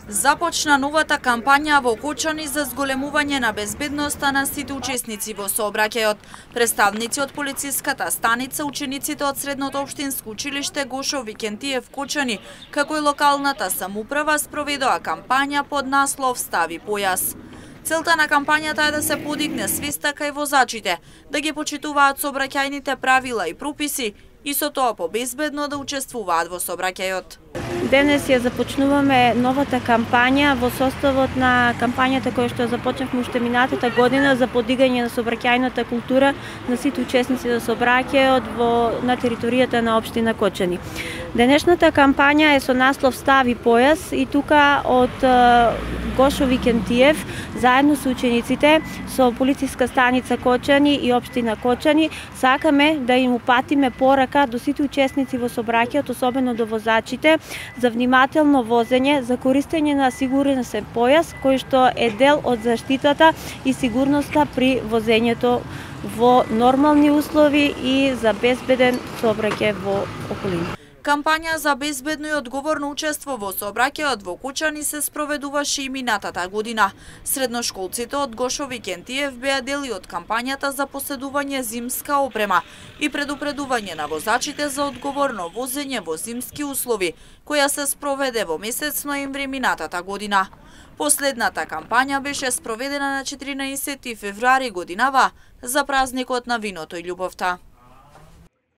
Започна новата кампања во Кочани за зголемување на безбедноста на сите учесници во сообраќајот. Представници од полициската станица, учениците од Средното општинско училиште Гошо Викентиев Кочани, како и локалната самоуправа спроведоа кампања под наслов "Стави појас". Целта на кампањата е да се подигне свеста кај возачите, да ги почитуваат сообраќајните правила и прописи и со тоа побезбедно да учествуваат во сообраќајот. Денес ја започнуваме новата кампања во составот на кампањата која што започнавме уште минатата година за подигање на сообраќајната култура на сите учесници на сообраќајот на територијата на општина Кочани. Денешната кампања е со наслов "Стави појас" и тука од Гошо Викентиев заедно со учениците, со полициска станица Кочани и општина Кочани сакаме да им упатиме порака до сите учесници во сообраќајот, особено до возачите, за внимателно возење, за користење на сигурносен појас, кој што е дел од заштитата и сигурноста при возењето во нормални услови и за безбеден сообраќај во околина. Кампања за безбедно и одговорно учество во сообраќајот во Кочани се спроведуваше и минатата година. Средношколците од Гошо Викентиев беа дели од кампањата за поседување зимска опрема и предупредување на возачите за одговорно возење во зимски услови, која се спроведе во месец ноември минатата година. Последната кампања беше спроведена на 14 февруари годинава за празникот на виното и љубовта.